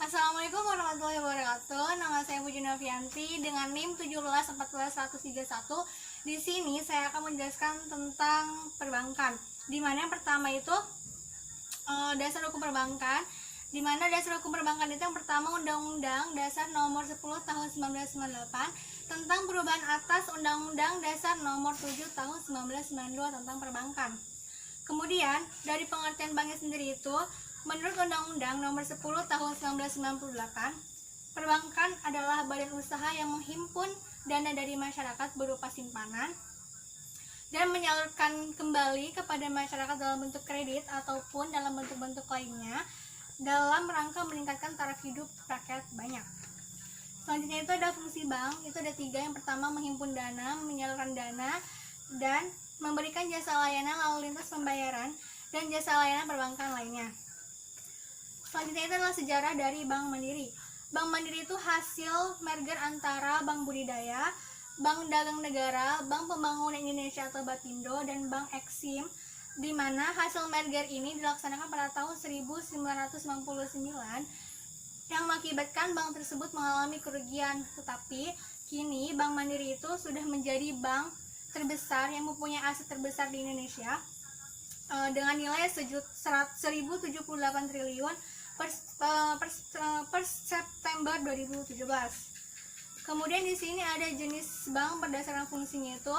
Assalamualaikum warahmatullahi wabarakatuh. Nama saya Puji Novianti dengan NIM 1714131. Di sini saya akan menjelaskan tentang perbankan. Di mana yang pertama itu dasar hukum perbankan. Di mana dasar hukum perbankan itu yang pertama Undang-Undang Dasar Nomor 10 Tahun 1998 tentang perubahan atas Undang-Undang Dasar Nomor 7 Tahun 1992 tentang perbankan. Kemudian dari pengertian banknya sendiri itu, menurut Undang-Undang Nomor 10 Tahun 1998, perbankan adalah badan usaha yang menghimpun dana dari masyarakat berupa simpanan dan menyalurkan kembali kepada masyarakat dalam bentuk kredit ataupun dalam bentuk-bentuk lainnya dalam rangka meningkatkan taraf hidup rakyat banyak. Selanjutnya itu ada fungsi bank, itu ada 3. Yang pertama menghimpun dana, menyalurkan dana, dan memberikan jasa layanan lalu lintas pembayaran dan jasa layanan perbankan lainnya. Selanjutnya itu adalah sejarah dari Bank Mandiri. Bank Mandiri itu hasil merger antara Bank Budidaya, Bank Dagang Negara, Bank Pembangunan Indonesia atau Bapindo, dan Bank Eksim, di mana hasil merger ini dilaksanakan pada tahun 1999 yang mengakibatkan bank tersebut mengalami kerugian. Tetapi kini Bank Mandiri itu sudah menjadi bank terbesar yang mempunyai aset terbesar di Indonesia dengan nilai 1078 triliun per September 2017. Kemudian di sini ada jenis bank berdasarkan fungsinya itu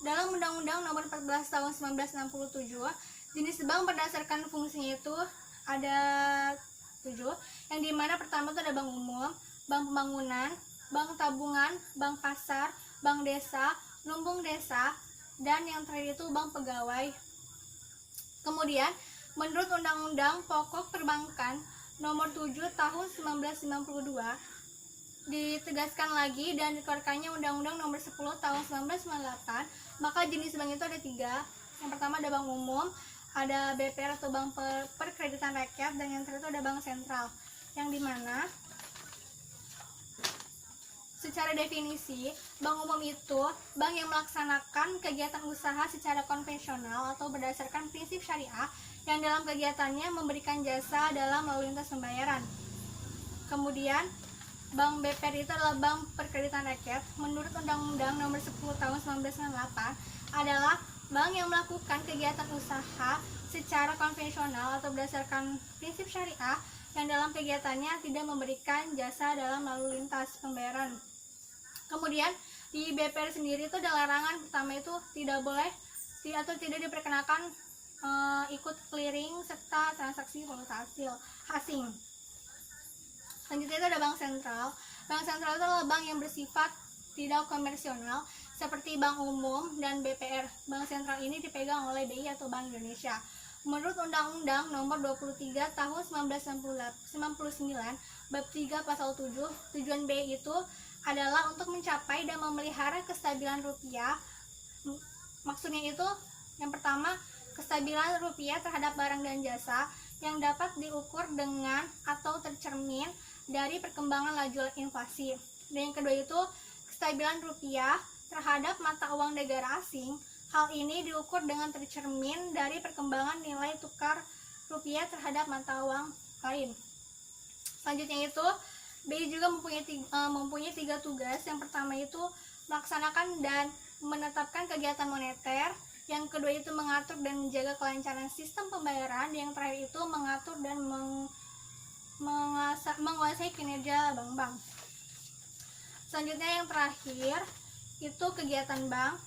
dalam Undang-Undang Nomor 14 Tahun 1967. Jenis bank berdasarkan fungsinya itu ada 7, yang dimana pertama itu ada bank umum, bank pembangunan, bank tabungan, bank pasar, bank desa, lumbung desa, dan yang terakhir itu bank pegawai. Kemudian menurut Undang-Undang Pokok Perbankan Nomor 7 Tahun 1992 ditegaskan lagi dan dikeluarkannya Undang-Undang Nomor 10 Tahun 1998, maka jenis bank itu ada 3. Yang pertama ada bank umum, ada BPR atau Bank Perkreditan Rakyat, dan yang terakhir itu ada bank sentral, yang dimana secara definisi, bank umum itu bank yang melaksanakan kegiatan usaha secara konvensional atau berdasarkan prinsip syariah yang dalam kegiatannya memberikan jasa dalam lalu lintas pembayaran. Kemudian, bank BPR itu adalah Bank Perkreditan Rakyat. Menurut Undang-Undang Nomor 10 Tahun 1998 adalah bank yang melakukan kegiatan usaha secara konvensional atau berdasarkan prinsip syariah yang dalam kegiatannya tidak memberikan jasa dalam lalu lintas pembayaran. Kemudian di BPR sendiri itu ada larangan. Pertama itu tidak boleh atau tidak diperkenakan ikut clearing serta transaksi valuta asing. Selanjutnya itu ada bank sentral. Bank sentral itu adalah bank yang bersifat tidak komersional seperti bank umum dan BPR. Bank sentral ini dipegang oleh BI atau Bank Indonesia. Menurut Undang-Undang Nomor 23 Tahun 1999 Bab 3 Pasal 7, tujuan BI itu adalah untuk mencapai dan memelihara kestabilan rupiah. Maksudnya itu yang pertama, kestabilan rupiah terhadap barang dan jasa yang dapat diukur dengan atau tercermin dari perkembangan laju inflasi. Dan yang kedua itu kestabilan rupiah terhadap mata uang negara asing. Hal ini diukur dengan tercermin dari perkembangan nilai tukar rupiah terhadap mata uang lain. Selanjutnya itu BI juga mempunyai 3 tugas. Yang pertama itu melaksanakan dan menetapkan kegiatan moneter. Yang kedua itu mengatur dan menjaga kelancaran sistem pembayaran. Yang terakhir itu mengatur dan menguasai kinerja bank-bank. Selanjutnya yang terakhir itu kegiatan bank.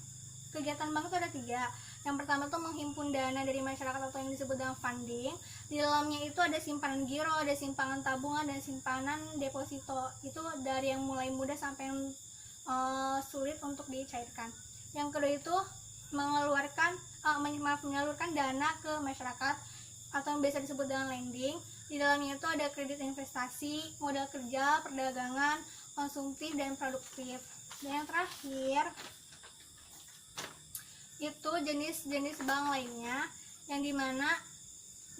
Kegiatan bank itu ada 3. Yang pertama itu menghimpun dana dari masyarakat atau yang disebut dengan funding. Di dalamnya itu ada simpanan giro, ada simpanan tabungan, dan simpanan deposito. Itu dari yang mulai mudah sampai yang sulit untuk dicairkan. Yang kedua itu menyalurkan dana ke masyarakat atau yang biasa disebut dengan lending. Di dalamnya itu ada kredit investasi, modal kerja, perdagangan, konsumtif, dan produktif. Dan yang terakhir itu jenis-jenis bank lainnya, yang dimana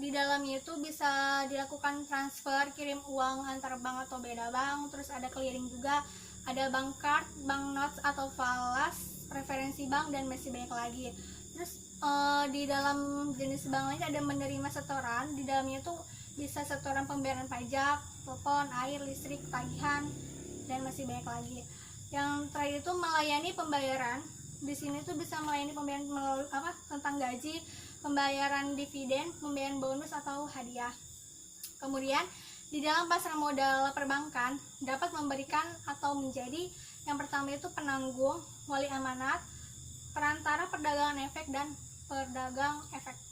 di dalamnya itu bisa dilakukan transfer, kirim uang antar bank atau beda bank. Terus ada clearing juga, ada bank card, bank notes atau falas, preferensi bank, dan masih banyak lagi. Terus di dalam jenis bank lainnya ada menerima setoran. Di dalamnya itu bisa setoran pembayaran pajak, telepon, air, listrik, tagihan, dan masih banyak lagi. Yang terakhir itu melayani pembayaran. Di sini tuh bisa melayani pembayaran melalui tentang gaji, pembayaran dividen, pembayaran bonus atau hadiah. Kemudian di dalam pasar modal perbankan dapat memberikan atau menjadi yang pertama itu penanggung, wali amanat, perantara perdagangan efek, dan pedagang efek.